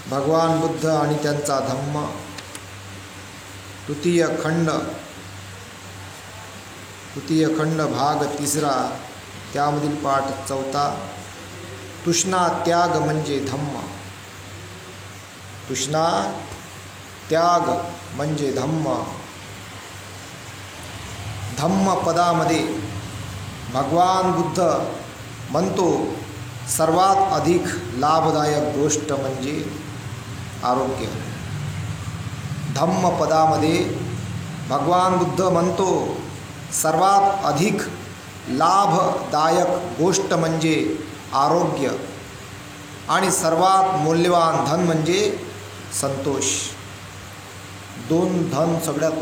भगवान बुद्ध आणि त्यांचा धम्म, तृतीय खंड भाग 3, त्यामधील पाठ 4. तृष्णा त्याग म्हणजे धम्म. तृष्णा त्याग म्हणजे धम्म. धम्म पदामध्ये भगवान बुद्ध म्हणतो सर्वात अधिक लाभदायक गोष्ट म्हणजे आरोग्य. धम्म पदामध्ये भगवान बुद्ध म्हणतो सर्वात अधिक लाभदायक गोष्ट म्हणजे आरोग्य आणि सर्वात मौल्यवान धन म्हणजे संतोष. 2 धन सगळ्यात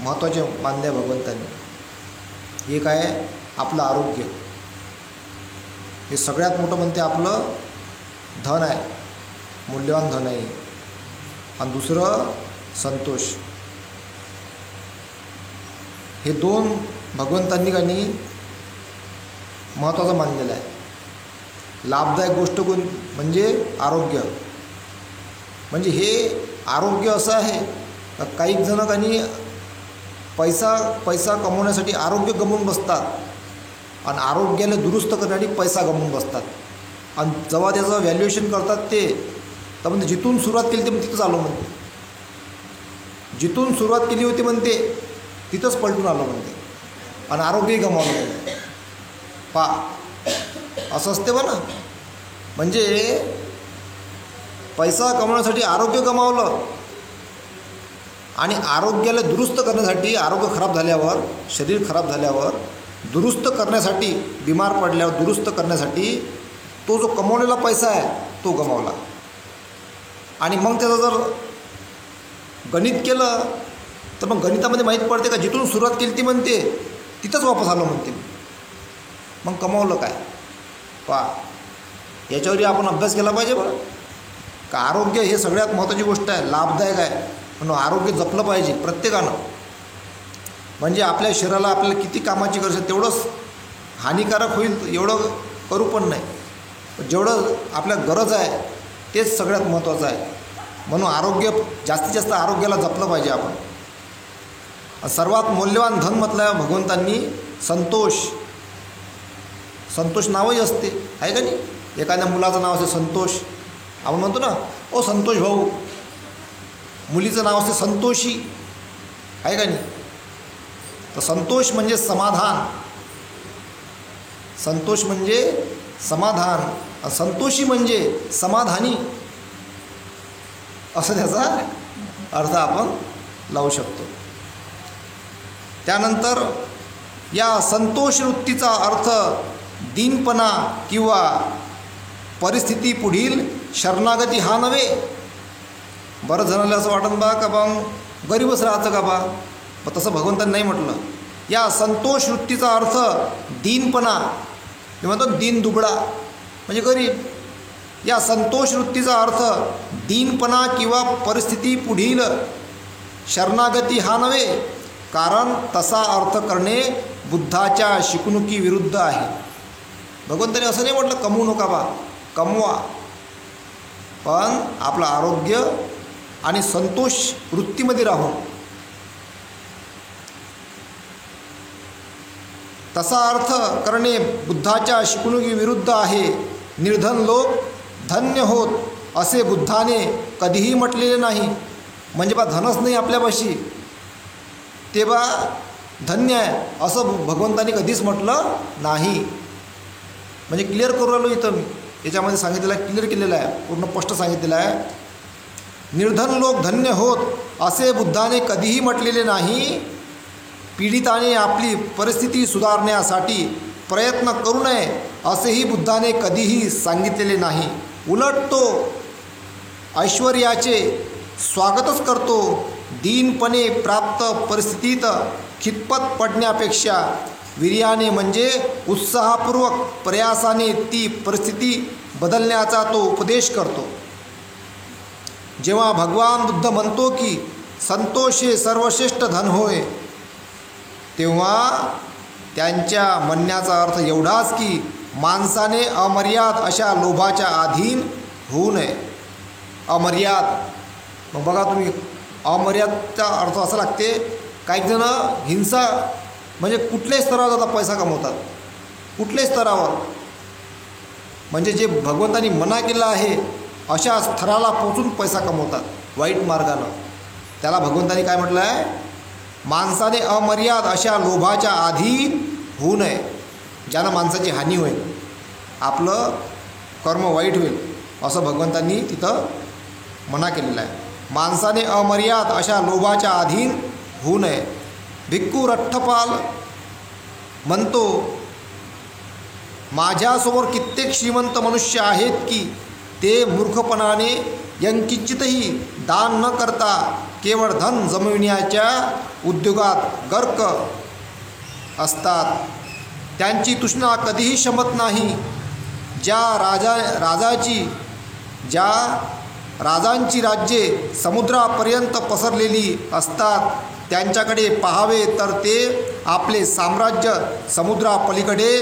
महत्त्वाचे मानले भगवंतांनी. एक आहे आपलं आरोग्य, हे सगळ्यात मोठं म्हणते आपलं धन आहे, मौल्यवान धन आहे. आणि दुसरं संतोष. हे 2 भगवंतांनी काही महत्त्वाचं मानलेलं आहे. लाभदायक गोष्ट कोण म्हणजे आरोग्य. म्हणजे हे आरोग्य असं आहे का काही जण काही पैसा कमवण्यासाठी आरोग्य गमवून बसतात आणि आरोग्याला दुरुस्त करण्यासाठी पैसा गमवून बसतात. आणि जेव्हा त्याचं व्हॅल्युएशन करतात ते तर म्हणते जिथून सुरुवात केली ते मग तिथंच आलो म्हणते. जिथून सुरुवात केली होती म्हणते तिथंच पलटून आलो म्हणते आणि आरोग्यही गमावलं म्हणते. असं असते बा ना. म्हणजे पैसा कमवण्यासाठी आरोग्य गमावलं आणि आरोग्याला दुरुस्त करण्यासाठी, आरोग्य खराब झाल्यावर, शरीर खराब झाल्यावर दुरुस्त करण्यासाठी, बिमार पडल्यावर दुरुस्त करण्यासाठी तो जो कमवलेला पैसा आहे तो गमावला. आणि मग त्याचं जर गणित केलं तर मग गणितामध्ये माहीत पडते का जिथून सुरुवात केली ती म्हणते तिथंच वापस आलो म्हणते. मग कमावलं काय याच्यावरही आपण अभ्यास केला पाहिजे बरं का. आरोग्य हे सगळ्यात महत्त्वाची गोष्ट आहे, लाभदायक आहे. म्हणून आरोग्य जपलं पाहिजे प्रत्येकानं. म्हणजे आपल्या शरीराला आपल्याला किती कामाची गरज आहे तेवढंच हानिकारक होईल एवढं करू पण नाही. जेवढं आपल्या गरज आहे तेच सगळ्यात महत्त्वाचं आहे. म्हणून आरोग्य जास्तीत जास्त आरोग्याला जपलं पाहिजे आपण. सर्वात मौल्यवान धन म्हटलं भगवंतांनी संतोष. संतोष नावही असते आहे का नाही. एखाद्या मुलाचं नाव असते संतोष, आपण म्हणतो ना ओ संतोष भाऊ. मुलीचं नाव असते संतोषी आहे का नाही. तर संतोष म्हणजे समाधान. संतोष म्हणजे समाधान, संतोषी म्हणजे समाधानी, असं त्याचा अर्थ आपण लावू शकतो. त्यानंतर या संतोष वृत्तीचा अर्थ दीनपणा किंवा परिस्थिती पुढील शरणागती हा नव्हे. बरं जणाला असं वाटतं बा का मग गरीबच राहायचं का बा. पण तसं भगवंतांनी नाही म्हटलं. या संतोष वृत्तीचा अर्थ दीनपणा, मी म्हणतो दीन दुबळा म्हणजे गरीब. या संतोष वृत्तीचा अर्थ दीनपणा किंवा परिस्थिती पुढील शरणागती हा नव्हे. कारण तसा अर्थ करणे बुद्धाच्या शिकवणुकीविरुद्ध आहे. भगवंताने असं नाही म्हटलं कमवू नका बा, कमवा, पण आपलं आरोग्य आणि संतोष वृत्तीमध्ये राहून. तसा अर्थ करणे बुद्धाच्या शिकवणुकीविरुद्ध आहे. निर्धन लोक धन्य होत असे बुद्धाने कधीही म्हटलेले नाही. म्हणजे बा धनच नाही आपल्यापाशी ते बा धन्य आहे असं भगवंताने कधीच म्हटलं नाही. म्हणजे क्लिअर करू राहिलो इथं मी. याच्यामध्ये सांगितलेलं आहे, क्लिअर केलेलं आहे, पूर्ण स्पष्ट सांगितलेलं आहे. निर्धन लोक धन्य होत असे बुद्धाने कधीही म्हटलेले नाही. पीडिताने आपली परिस्थिती सुधारण्यासाठी प्रयत्न करू नये असेही बुद्धाने कधीही सांगितलेले नाही. उलट तो ऐश्वर्याचे स्वागतच करतो. दीनपणे प्राप्त परिस्थितीत खितपत पडण्यापेक्षा वीर्याने म्हणजे उत्साहपूर्वक प्रयासाने ती परिस्थिती बदलण्याचा तो उपदेश करतो. जेव्हा भगवान बुद्ध म्हणतो की संतोष हे सर्वश्रेष्ठ धन होय, तेव्हा त्यांच्या म्हणण्याचा अर्थ एवढाच की माणसाने अमर्याद अशा लोभाच्या अधीन होऊ नये. अमर्याद. मग बघा तुम्ही, अमर्यादचा अर्थ असा लागते, काही जण हिंसा म्हणजे कुठल्याही स्तरावर जातात पैसा कमवतात, कुठल्याही स्तरावर. म्हणजे जे भगवंतानी मना केलं आहे अशा स्तराला पोचून पैसा कमवतात वाईट मार्गानं. त्याला भगवंतानी काय म्हटलं आहे, माणसाने अमर्याद अशा लोभाच्या अधीन होऊ नये, ज्यानं माणसाची हानी होईल, आपलं कर्म वाईट होईल, असं भगवंतांनी तिथं मना केलेलं आहे. माणसाने अमर्याद अशा लोभाच्या अधीन होऊ नये. भिक्खू रठ्ठपाल म्हणतो, माझ्यासमोर कित्येक श्रीमंत मनुष्य आहेत की ते मूर्खपणाने यंकिंचितही दान न करता केवळ धन जमविण्याच्या उद्योगात गर्क असतात. त्यांची तृष्णा कधीही शमत नाही. ज्या राजांची राज्ये समुद्रापर्यंत पसरलेली असतात त्यांच्याकडे पाहावे तर ते आपले साम्राज्य समुद्रापलीकडे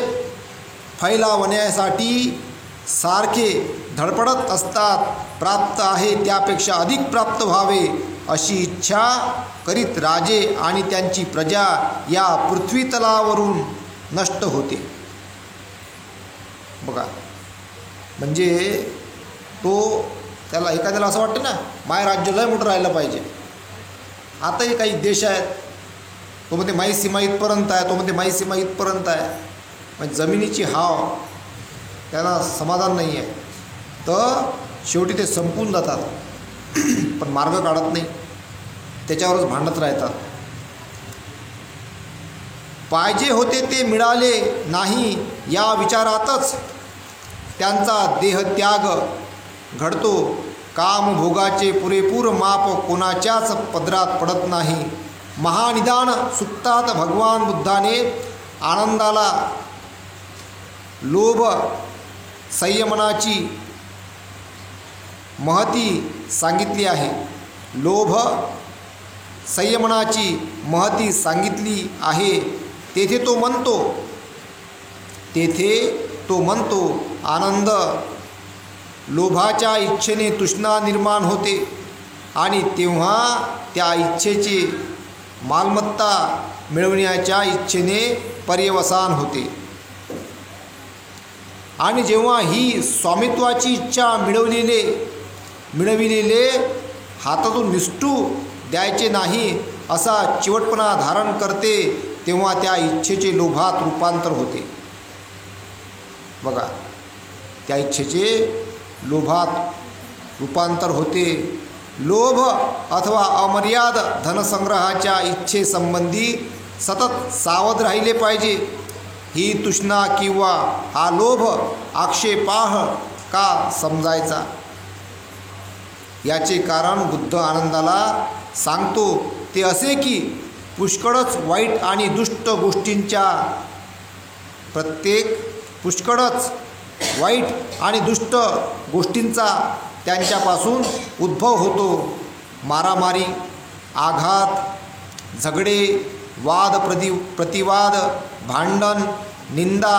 फैलावण्यासाठी सारखे धडपडत असतात. प्राप्त आहे त्यापेक्षा अधिक प्राप्त व्हावे अशी इच्छा करीत राजे आणि त्यांची प्रजा या पृथ्वीतलावरून नष्ट होते. बघा, म्हणजे त्याला एखाद्याला असं वाटतं ना, माय राज्य लय मोठं राहिलं पाहिजे. आताही काही देश आहेत, तो म्हणते माई सीमा इथपर्यंत आहे, तो म्हणते माई सीमा इथपर्यंत आहे. म्हणजे जमिनीची हाव त्यांना समाधान नाही आहे, तर शेवटी ते संपून जातात, पण मार्ग काढत नाही, त्याच्यावरच भांडत राहतात. पाहिजे होते ते मिळाले नाही या विचारातच त्यांचा देहत्याग घडतो. कामभोगाचे पुरेपूर माप कोणाच्याच पदरात पडत नाही. महानिदान सुक्तात भगवान बुद्धाने आनंदाला लोभ संयमनाची महती सांगितली आहे. लोभ संयमनाची महती सांगितली आहे. तेथे तो म्हणतो आनंद लोभाच्या इच्छेने तृष्णा निर्माण होते आणि तेव्हा त्या इच्छेची मालमत्ता मिळवण्याच्या इच्छेने पर्यवसान होते. आणि जेव्हा ही स्वामित्वाची इच्छा मिळविलेले हातातून निसटू द्यायचे नाही असा चिवटपणा धारण करते, तेव्हा त्या इच्छेचे लोभात रूपांतर होते. बघा, त्या इच्छेचे लोभात रूपांतर होते. लोभ अथवा अमर्याद धनसंग्रहाच्या इच्छेसंबंधी सतत सावध राहिले पाहिजे. ही तृष्णा किंवा हा लोभ आक्षेपार्ह का समजायचा? याचे कारण बुद्ध आनंदाला सांगतो ते असे की पुष्कळच वाईट आणि दुष्ट गोष्टींच्या त्यांच्यापासून उद्भव होतो. मारामारी, आघात, झगडे, वाद प्रतिवाद, भांडण, निंदा,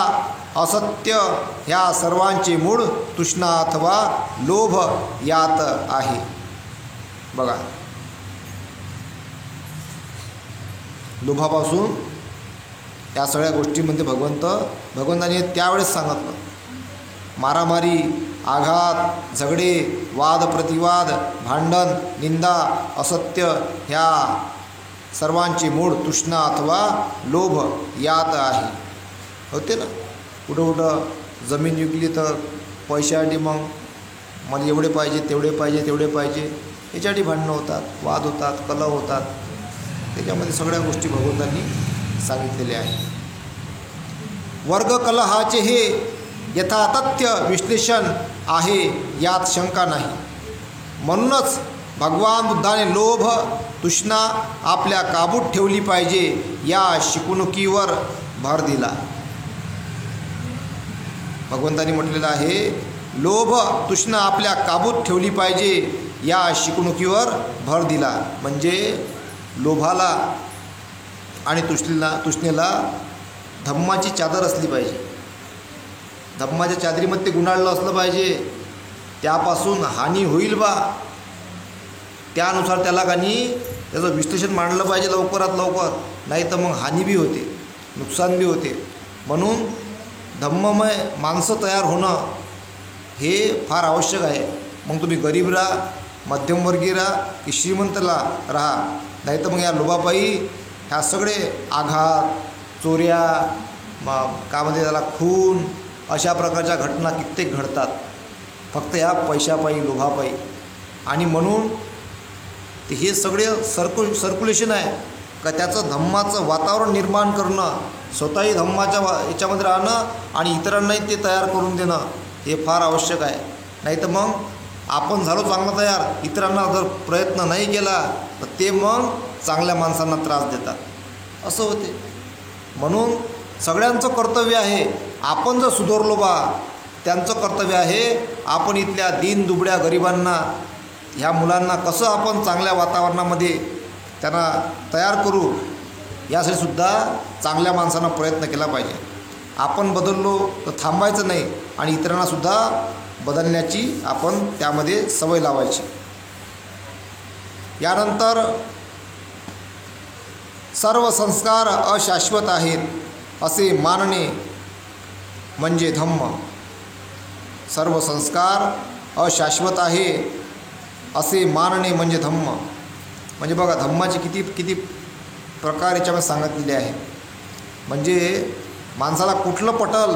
असत्य ह्या सर्वांचे मूळ तृष्णा अथवा लोभ यात आहे. बघा, लोभापासून या सगळ्या गोष्टींमध्ये भगवंताने त्यावेळेस सांगितलं. मारामारी, आघात, झगडे, वाद प्रतिवाद, भांडण, निंदा, असत्य ह्या सर्वांचे मूळ तृष्णा अथवा लोभ यात आहे. होते ना, कुठं जमीन विकली तर पैशासाठी मग मला एवढे पाहिजे, तेवढे पाहिजे याच्यासाठी भांडणं होतात, वाद होतात, कलह होतात. त्याच्यामध्ये सगळ्या गोष्टी भगवंतांनी सांगितलेल्या आहेत. वर्ग कलहाचे हे यथातथ्य विश्लेषण आहे, यात शंका नाही. म्हणूनच भगवान बुद्धाने लोभ तृष्णा आपल्या काबूत ठेवली पाहिजे या शिकवणुकीवर भर दिला. भगवंतांनी म्हटलेलं आहे, लोभ तृष्णा आपल्या काबूत ठेवली पाहिजे या शिकवणुकीवर भर दिला. म्हणजे लोभाला आणि तृष्णेला धम्माची चादर असली पाहिजे. धम्माच्या चादरीमध्ये ते गुंडाळलं असलं पाहिजे. त्यापासून हानी होईल बा, त्यानुसार त्याला त्याचं विश्लेषण मांडलं पाहिजे लवकरात लवकर, नाही तर मग हानी बी होते, नुकसान बी होते. म्हणून धम्ममय माणसं तयार होणं हे फार आवश्यक आहे. मग तुम्ही गरीब राहा, मध्यमवर्गीय राहा की श्रीमंतला राहा, नाही तर मग या लोभापायी ह्या सगळे आघात, चोऱ्या, काय म्हणते त्याला, खून, अशा प्रकारच्या घटना कित्येक घडतात फक्त ह्या पैशापायी, लोभापायी. आणि म्हणून ते हे सगळे सर्क्युलेशन आहे का त्याचं धम्माचं वातावरण निर्माण करणं, स्वतःही धम्माच्या याच्यामध्ये राहणं आणि इतरांनाही ते तयार करून देणं हे फार आवश्यक आहे. नाही तर मग आपण झालो चांगला तयार, इतरांना जर प्रयत्न नाही केला तर ते मग चांगल्या माणसांना त्रास देतात, असं होते. म्हणून सगळ्यांचं कर्तव्य आहे, आपण जर सुधारलो बा, त्यांचं कर्तव्य आहे आपण इथल्या दीन दुबळ्या गरिबांना, ह्या मुलांना कसं आपण चांगल्या वातावरणामध्ये त्यांना तयार करू, यासाठी सुद्धा चांगल्या माणसांना प्रयत्न केला पाहिजे. आपण बदललो तर थांबायचं नाही आणि इतरांनासुद्धा बदलण्याची आपण त्यामध्ये सवय लावायची. यानंतर सर्व संस्कार अशाश्वत आहेत असे मानणे म्हणजे धम्म. सर्व संस्कार अशाश्वत आहे असे मानणे म्हणजे धम्म. म्हणजे बघा धम्माचे किती किती प्रकार याच्यामध्ये सांगितलेले आहे. म्हणजे माणसाला कुठलं पटल,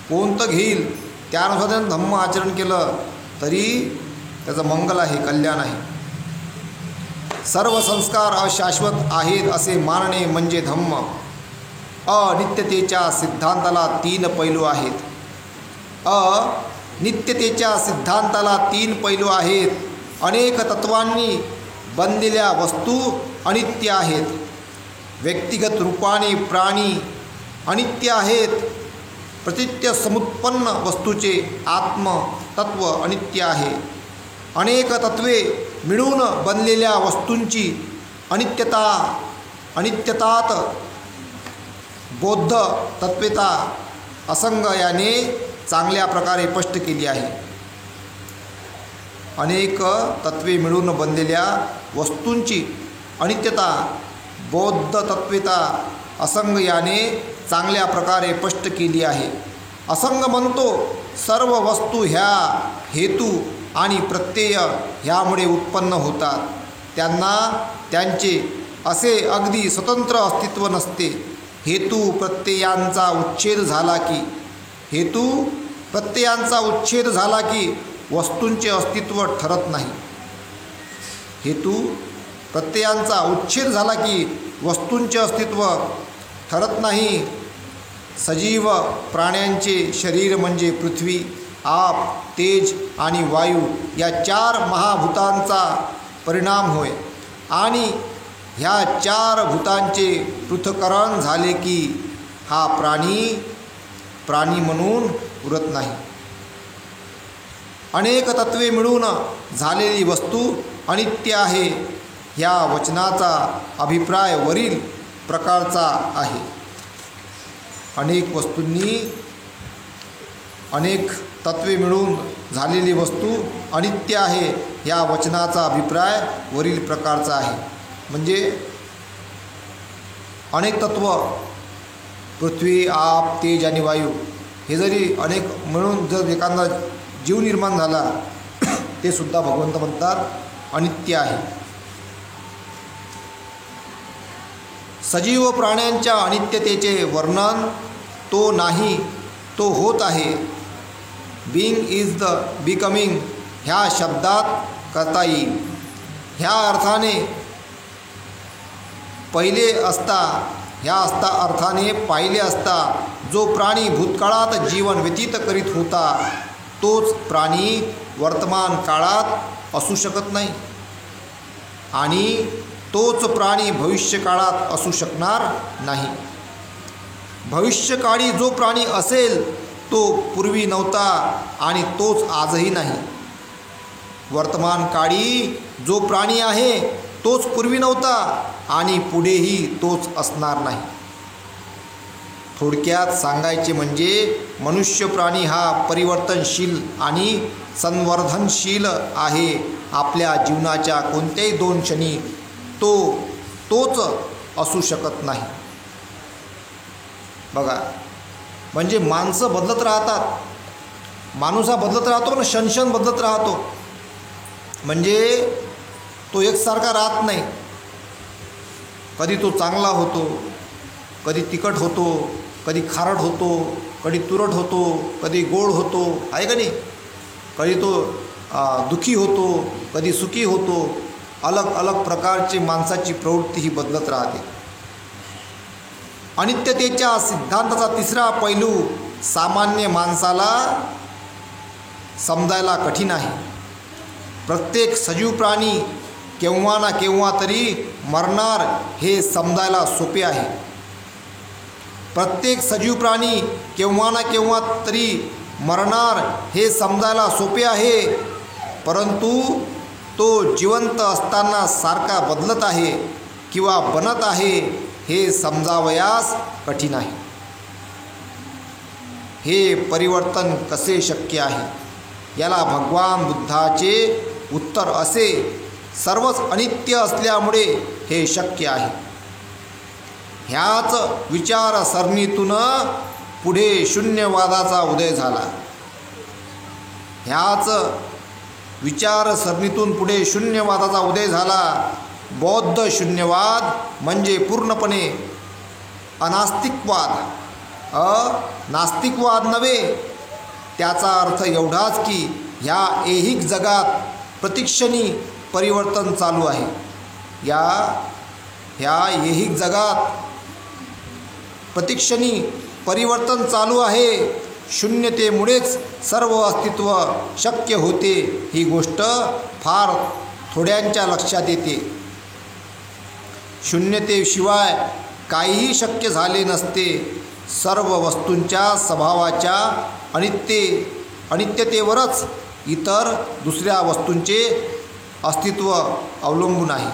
कोणतं घेईल, त्यानुसार त्यानं धम्म आचरण केलं तरी त्याचं मंगल आहे, कल्याण आहे. सर्व संस्कार अशाश्वत आहेत असे मानणे म्हणजे धम्म. अनित्यतेच्या सिद्धांताला 3 पैलू आहेत. अनित्यतेच्या सिद्धांताला 3 पैलू आहेत. अनेक तत्वांनी बनलेल्या वस्तू अनित्य आहेत. व्यक्तिगत रूपाने प्राणी अनित्य आहेत. प्रतित्य समुत्पन्न वस्तूचे आत्मतत्व अनित्य आहे. अनेक तत्वे मिळून बनलेल्या वस्तूंची अनित्यतात बौद्ध तत्वेता असंग याने चांगल्या प्रकारे स्पष्ट केली आहे. अनेक तत्वे मिळून बनलेल्या वस्तूंची अनित्यता बौद्ध तत्वेता असंग याने चांगल्या प्रकारे स्पष्ट केली आहे. असंग म्हणतो सर्व वस्तू ह्या हेतू आणि प्रत्यय ह्यामुळे उत्पन्न होतात. त्यांना त्यांचे असे अगदी स्वतंत्र अस्तित्व नसते. हेतू प्रत्ययांचा उच्छेद झाला की वस्तूंचे अस्तित्व ठरत नाही. हेतू प्रत्ययांचा उच्छेद झाला की वस्तूंचे अस्तित्व ठरत नाही. सजीव प्राण्यांचे शरीर म्हणजे पृथ्वी, आप, तेज आणि वायू या 4 महाभूतांचा परिणाम होय. आणि ह्या 4 भूतांचे पृथक्करण झाले की हा प्राणी म्हणून उरत नाही. अनेक तत्वे मिळून झालेली वस्तू अनित्य आहे. ह्या वचनाचा अभिप्राय वरील प्रकारचा आहे. अनेक तत्वे मिळून झालेली वस्तू अनित्य आहे. ह्या वचनाचा अभिप्राय वरील प्रकारचा आहे. म्हणजे अनेक तत्व, पृथ्वी, आप, तेज आणि वायू हे जरी अनेक मिळून जर एखादा जीव निर्माण झाला ते सुद्धा भगवंत म्हणतात अनित्य आहे. सजीव प्राण्यांच्या अनित्यतेचे वर्णन तो नाही, तो होत आहे. बिंग इज द बिकमिंग ह्या शब्दात करता येईल. ह्या अर्थाने पाहिले असता जो प्राणी भूतकाळात जीवन व्यतीत करीत होता तोच प्राणी वर्तमान काळात असू शकत नाही आणि तोच प्राणी भविष्यकाळात असू शकणार नाही. भविष्यकाळी जो प्राणी असेल तो पूर्वी नव्हता आणि तोच आजही नाही. वर्तमान काळी जो प्राणी आहे तोच पूर्वी नव्हता आणि पुढेही तोच असणार नाही. थोडक्यात सांगायचे म्हणजे मनुष्य प्राणी हा परिवर्तनशील आणि संवर्धनशील आहे. आपल्या जीवनाच्या कोणत्याही 2 क्षणी तोच असू शकत नाही. बघा, म्हणजे माणसं बदलत राहतात, माणूस हा बदलत राहतो ना, क्षण बदलत राहतो. म्हणजे तो एकसारखा राहत नाही. कधी तो चांगला होतो, कधी तिखट होतो, कधी खारट होतो, कधी तुरट होतो, कधी गोड होतो, आहे का नाही. कधी तो दुखी होतो, कधी सुखी होतो. अलग अलग प्रकारची माणसाची प्रवृत्ती ही बदलत राहते. अनित्यतेच्या सिद्धांताचा 3रा पैलू सामान्य माणसाला समजायला कठीण आहे. प्रत्येक सजीव प्राणी केव्हा ना केव्हा तरी मरणार हे समजायला सोपे आहे. प्रत्येक सजीव प्राणी केव्हा ना केव्हा तरी मरणार हे समजायला सोपे आहे, परंतु तो जिवंत असताना सारखा बदलत आहे किंवा बनत आहे हे समजावयास कठीण आहे. हे परिवर्तन कसे शक्य आहे? याला भगवान बुद्धाचे उत्तर असे, सर्वच अनित्य असल्यामुळे हे शक्य आहे. ह्याच विचारसरणीतून पुढे शून्यवादाचा उदय झाला. ह्याच विचारसरणीतून पुढे शून्यवादाचा उदय झाला. बौद्ध शून्यवाद म्हणजे पूर्णपणे अनास्तिकवाद, नास्तिकवाद नव्हे. त्याचा अर्थ एवढाच की ह्या ऐहिक जगात प्रतिक्षणी परिवर्तन चालू आहे. ह्या ऐहिक जगात प्रतिक्षणी परिवर्तन चालू आहे. शून्यतेमुळेच सर्व अस्तित्व शक्य होते. ही गोष्ट फार थोड्यांच्या लक्षात येते. शून्यतेशिवाय काहीही शक्य झाले नसते. सर्व वस्तूंच्या स्वभावाच्या अनित्यतेवरच इतर दुसऱ्या वस्तूंचे अस्तित्व अवलंबून आहे.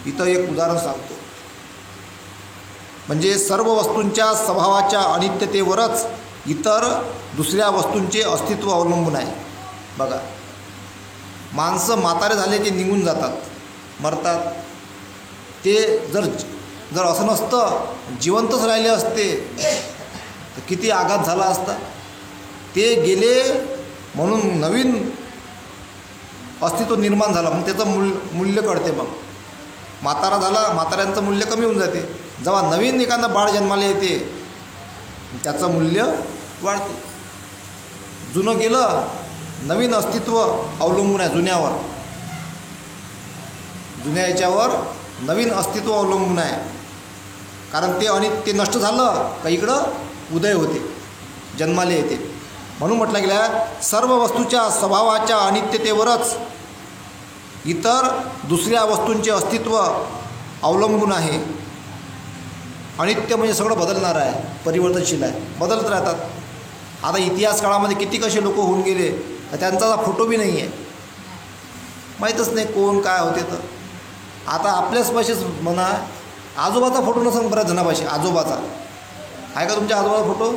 इथं एक उदाहरण सांगतो. म्हणजे सर्व वस्तूंच्या स्वभावाच्या अनित्यतेवरच इतर दुसऱ्या वस्तूंचे अस्तित्व अवलंबून आहे. बघा, माणसं म्हातारे झाले की निघून जातात, मरतात. ते जर असं नसतं, जिवंतच राहिले असते तर किती आघात झाला असता. ते गेले म्हणून नवीन अस्तित्व निर्माण झालं, मग त्याचं मूल्य कळते. मग म्हातारा झाला, म्हाताऱ्यांचं मूल्य कमी होऊन जाते. जेव्हा नवीन एखादा बाळ जन्माला येते त्याचं मूल्य वाढते. जुनं गेलं, नवीन अस्तित्व अवलंबून आहे जुन्यावर. जुन्या याच्यावर नवीन अस्तित्व अवलंबून आहे. कारण ते नष्ट झालं का इकडं उदय होते, जन्माला येते. म्हणून म्हटलं गेलं, सर्व वस्तूच्या स्वभावाच्या अनित्यतेवरच इतर दुसऱ्या वस्तूंचे अस्तित्व अवलंबून आहे. अनित्य म्हणजे सगळं बदलणार आहे, परिवर्तनशील आहे, बदलत राहतात. आता इतिहास काळामध्ये किती कसे लोक होऊन गेले, त्यांचा फोटो बी नाही आहे, माहीतच नाही कोण काय होते. तर आता आपल्याच पाशीच म्हणा, आजोबाचा फोटो नसेल बऱ्याच जणापाशी. आजोबाचा आहे का तुमच्या आजोबाचा फोटो?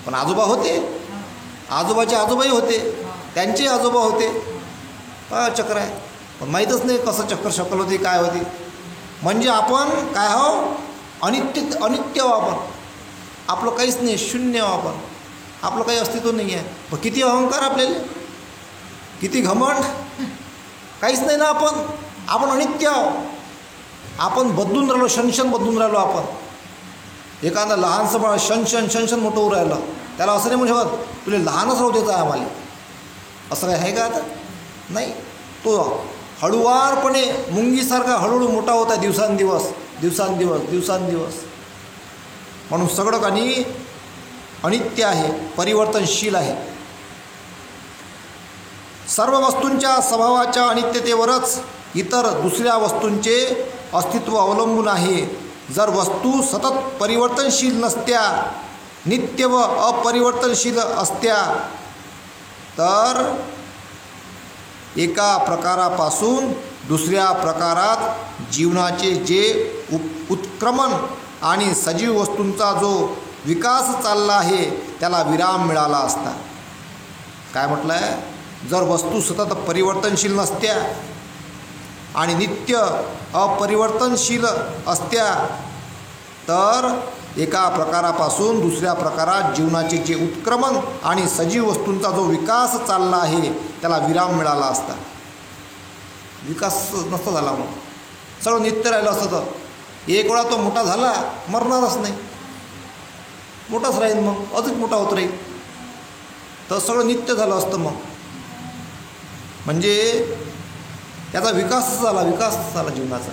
पण आजोबा होते, आजोबाचे आजोबाही होते, त्यांचे आजोबा होते. चक्र आहे, पण माहीतच नाही कसं चक्कर शकल होती, काय होती. म्हणजे आपण काय हो, अनित्य हो आपण. आपलं काहीच नाही, शून्य हो आपण. आपलं काही अस्तित्व नाही आहे. पण किती अहंकार आपल्याला, किती घमंड, काहीच नाही ना. आपण अनित्य आहो. आपण बदलून राहिलो, क्षण बदलून राहिलो आपण. एखादं लहानसं बाळ क्षण मोठं होऊ राहिलं, त्याला असं नाही म्हणू शकत तुला लहानच राहू द्यायचं आहे आम्हाला. असं काय आहे का आता? नाही. तो हळूवारपणे मुंगीसारखा हळूहळू मोठा होता दिवसांदिवस. म्हणून सगळं काही अनित्य आहे, परिवर्तनशील आहे. सर्व वस्तूंच्या स्वभावाच्या अनित्यतेवरच इतर दुसऱ्या वस्तूंचे अस्तित्व अवलंबून आहे. जर वस्तू सतत परिवर्तनशील नसत्या, नित्य व अपरिवर्तनशील असत्या, तर एका प्रकारापासून दुसऱ्या प्रकारात जीवनाचे जे उत्क्रमण आणि सजीव वस्तूंचा जो विकास चालला आहे त्याला विराम मिळाला असता. काय म्हटलं आहे? जर वस्तू सतत परिवर्तनशील नसत्या आणि नित्य अपरिवर्तनशील असत्या तर एका प्रकारापासून दुसऱ्या प्रकारात जीवनाचे जे उत्क्रमण आणि सजीव वस्तूंचा जो विकास चालला आहे त्याला विराम मिळाला असता. विकास नसता झाला, मग सगळं नित्य राहिलं असतं. तर एक वेळा तो मोठा झाला, मरणारच नाही, मोठाच राहील, मग अधिक मोठा होत राहील. तर सगळं नित्य झालं असतं. मग म्हणजे त्याचा विकास झाला जीवनाचा.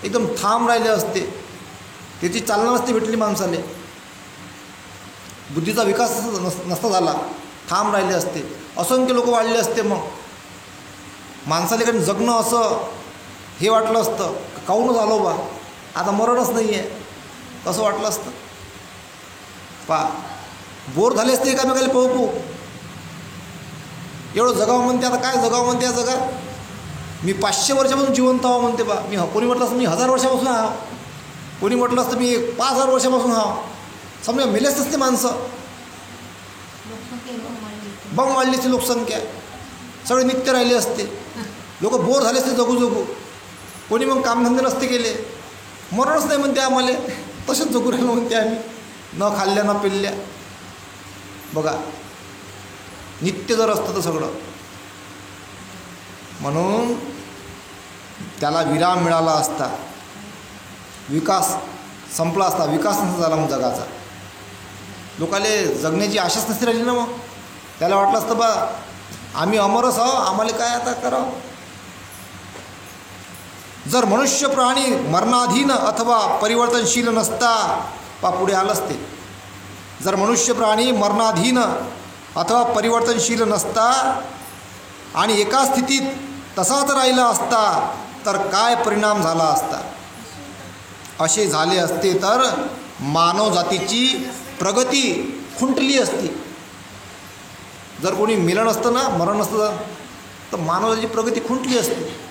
एकदम थांब राहिले असते, त्याची चालना नसते भेटली माणसाले. बुद्धीचा विकास नसता झाला, थांब राहिले असते, असंख्य लोक वाढले असते. मग माणसाला काही जगणं असं हे वाटलं असतं, काहून झालो बा, आता मरणच नाही आहे, असं वाटलं असतं. बोर झाले असते एकामेकाला पाहू. एवढं जगावं म्हणते, आता काय जगावं म्हणते या जगात. मी 500 वर्षापासून जिवंत आहो म्हणते बा. कोणी म्हटलं असतं मी 1000 वर्षापासून आहो, कोणी म्हटलं असतं मी 5000 वर्षापासून आहो. समजा मेलेच नसते माणसं, बंग वाढली असते लोकसंख्या, सगळे नित्य राहिले असते. लोक बोर झाले असते जगू. कोणी मग कामधंदे नसते केले, मरणच नाही म्हणते आम्हाला, तसेच जगू राहिलो म्हणते आम्ही, न खाल्ल्या न पिल्ल्या. बघा, नित्य जर असतं तर सगळं. म्हणून त्याला विराम मिळाला असता, विकास संपला असता. विकास नसता झाला मग जगाचा. लोकाले जगण्याची आशाच नसती राहिली ना. मग त्याला वाटलं असतं बा आम्ही अमरच आहो, आम्हाला काय आता करावं. जर मनुष्य प्राणी मरणाधीन अथवा परिवर्तनशील नसता, पुढे आलंच ते, जर मनुष्य प्राणी मरणाधीन अथवा परिवर्तनशील नसता आणि एका स्थितीत तसाच राहिला असता तर काय परिणाम झाला असता. असे झाले असते तर मानवजातीची प्रगती खुंटली असती. जर कोणी मेलं नसतं ना, मरण नसतं तर मानवजातीची प्रगती खुंटली असते.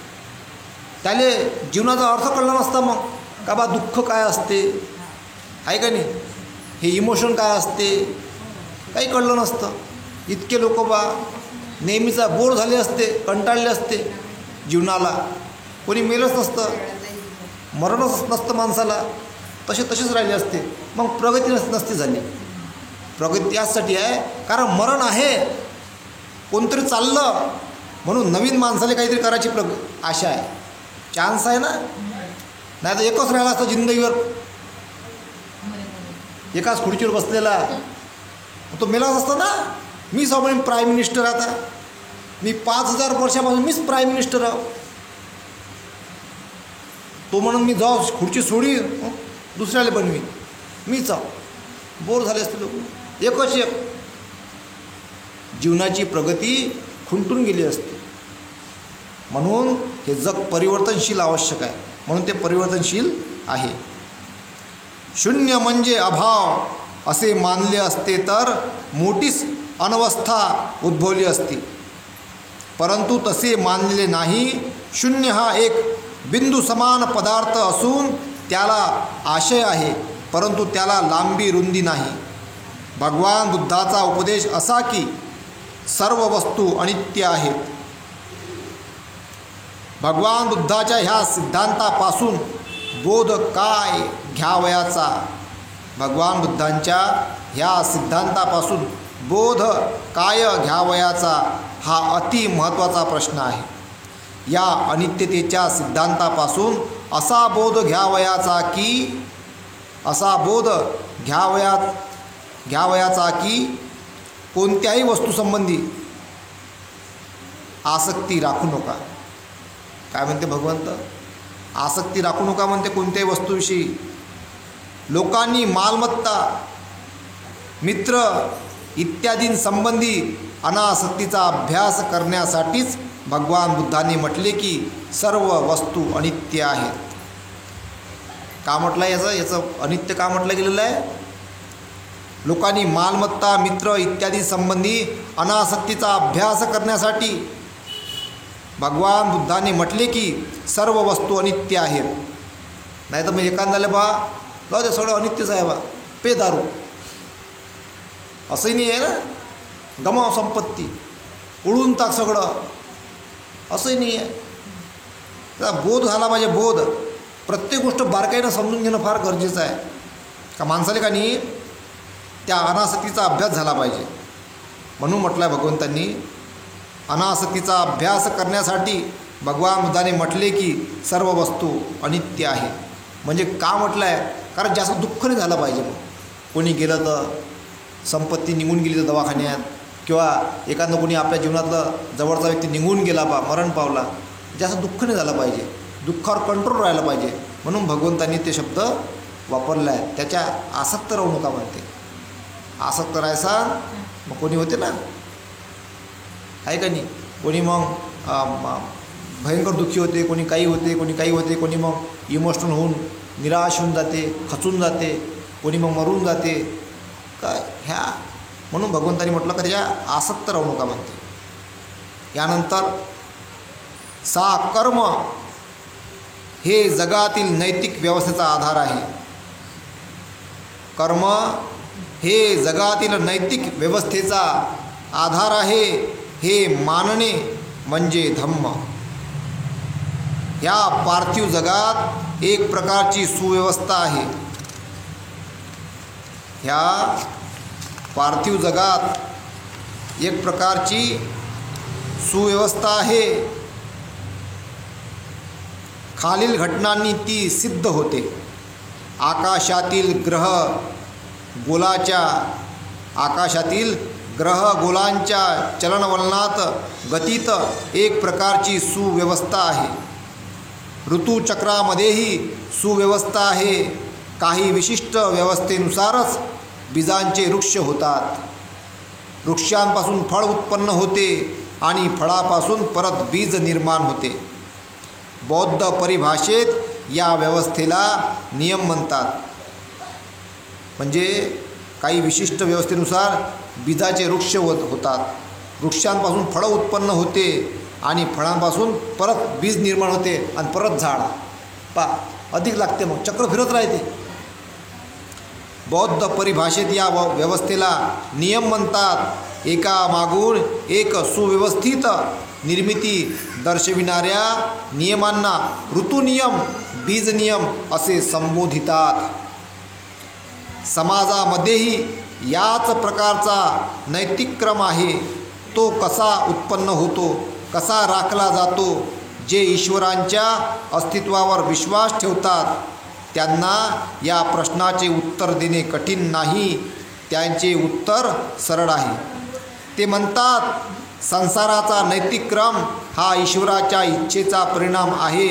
त्याले जीवनाचा अर्थ कळला नसता. मग का बा दुःख काय असते आहे का नाही, हे इमोशन काय असते, काही कळलं नसतं. इतके लोक बा नेहमीचा बोर झाले असते, कंटाळले असते जीवनाला. कोणी मेलंच नसतं, मरणच नसतं माणसाला, तसेच राहिले असते. मग प्रगती नसती झाली. प्रगती यासाठी आहे कारण मरण आहे, कोणतरी चाललं म्हणून नवीन माणसाला काहीतरी करायची आशा आहे, चान्स आहे ना. नाही तर एकच राहिला असतं जिंदगीवर, एकाच खुर्चीवर बसलेला, तो मेलाच असता ना. मी म्हणून प्राईम मिनिस्टर, आता मी 5000 वर्षापासून मीच प्राईम मिनिस्टर आहो. तो म्हणून मी जाऊ खुर्ची सोडी दुसऱ्याला बनवी, मीच आहो. बोर झाले असते लोक. एकच एक जीवनाची प्रगती खुंटून गेली असते. म्हणून हे जग परिवर्तनशील आवश्यक आहे, म्हणून ते परिवर्तनशील आहे. शून्य म्हणजे अभाव असे मानले असते तर मोठीच अनवस्था उद्भवली असती, परंतु तसे मानलेले नाही. शून्य हा एक बिंदू समान पदार्थ असून त्याला आशय आहे, परंतु त्याला लांबी रुंदी नाही. भगवान बुद्धाचा उपदेश असा की सर्व वस्तू अनित्य आहेत. भगवान बुद्धाच्या ह्या सिद्धांतापासून बोध काय घ्यावयाचा, भगवान बुद्धांच्या ह्या सिद्धांतापासून बोध काय घ्यावयाचा हा अति महत्त्वाचा प्रश्न आहे. या अनित्यतेच्या सिद्धांतापासून असा बोध घ्यावयाचा की कोणत्याही वस्तूसंबंधी आसक्ती राखू नका. काय म्हणते भगवंत? आसक्ती राखू नका म्हणते कोणत्याही वस्तूविषयी. लोकांनी मालमत्ता, मित्र इत्यादींसंबंधी अनासक्तीचा अभ्यास करण्यासाठीच भगवान बुद्धांनी म्हटले की सर्व वस्तू अनित्य आहेत. का म्हटलं याचं अनित्य का म्हटलं गेलेलं आहे? लोकांनी मालमत्ता, मित्र इत्यादी संबंधी अनासक्तीचा अभ्यास करण्यासाठी भगवान बुद्धांनी म्हटले की सर्व वस्तू अनित्य आहेत. नाही तर मग एखाद्याला बा जाऊ दे सगळं अनित्यच आहे बा, पे दारू, असंही नाही आहे ना. गमाव संपत्ती, उडून टाक सगळं, असंही नाही आहे. त्याचा बोध झाला पाहिजे. बोध, प्रत्येक गोष्ट बारकाईनं समजून घेणं फार गरजेचं आहे. का माणसाला का नाही त्या अनासक्तीचा अभ्यास झाला पाहिजे. म्हणून म्हटलं आहे भगवंतांनी, अनासक्तीचा अभ्यास करण्यासाठी भगवान बुद्धाने म्हटले की सर्व वस्तू अनित्य आहे. म्हणजे का म्हटलं आहे? कारण जास्त दुःख नाही झालं पाहिजे. मग कोणी गेलं तर, संपत्ती निघून गेली तर दवाखान्यात, किंवा एखादं कोणी आपल्या जीवनातलं जवळचा व्यक्ती निघून गेला बा, मरण पावला, जास्त दुःख नाही झालं पाहिजे. दुःखावर कंट्रोल राहायला पाहिजे. म्हणून भगवंतांनी ते शब्द वापरला आहे. त्याच्या आसक्त राहू नका म्हणते. आसक्त राहायचा मग कोणी होते ना, आहे का नाही? कोणी मग भयंकर दुःखी होते, कोणी काही होते, कोणी काही होते, कोणी मग इमोशनल होऊन निराश होऊन जाते, खचून जाते, कोणी मग मरून जाते. काय ह्या म्हणून भगवंतांनी म्हटलं का त्याच्या आसक्त राहू नका म्हणते. यानंतर सा कर्म हे जगातील नैतिक व्यवस्थेचा आधार आहे. कर्म हे जगातील नैतिक व्यवस्थेचा आधार आहे, हे मानणे म्हणजे धम्म. ह्या पार्थिव जगात एक प्रकारची सुव्यवस्था आहे. ह्या पार्थिव जगात एक प्रकारची सुव्यवस्था आहे. खालील घटनांनी ती सिद्ध होते. आकाशातील ग्रह गोलांच्या चलनवलनात गतीत एक प्रकारची सुव्यवस्था आहे. ऋतुचक्रामध्येही सुव्यवस्था आहे. काही विशिष्ट व्यवस्थेनुसारच बीजांचे वृक्ष होतात. वृक्षांपासून फळ उत्पन्न होते आणि फळापासून परत बीज निर्माण होते. बौद्ध परिभाषेत या व्यवस्थेला नियम म्हणतात. म्हणजे काही विशिष्ट व्यवस्थेनुसार बीजाचे वृक्ष होतात, वृक्षांपासून फळं उत्पन्न होते आणि फळांपासून परत बीज निर्माण होते आणि परत झाड अधिक लागते. मग चक्र फिरत राहते. बौद्ध परिभाषेत या व्यवस्थेला नियम म्हणतात. एकामागून एक सुव्यवस्थित निर्मिती दर्शविणाऱ्या नियमांना ऋतुनियम, बीजनियम असे संबोधितात. समाजामध्येही याच प्रकारचा नैतिक क्रम आहे. तो कसा उत्पन्न होतो, कसा राखला जातो? जे ईश्वरांच्या अस्तित्वावर विश्वास ठेवतात त्यांना या प्रश्नाचे उत्तर देणे कठीण नाही. त्यांचे उत्तर सरळ आहे. ते म्हणतात, संसाराचा नैतिक क्रम हा ईश्वराच्या इच्छेचा परिणाम आहे.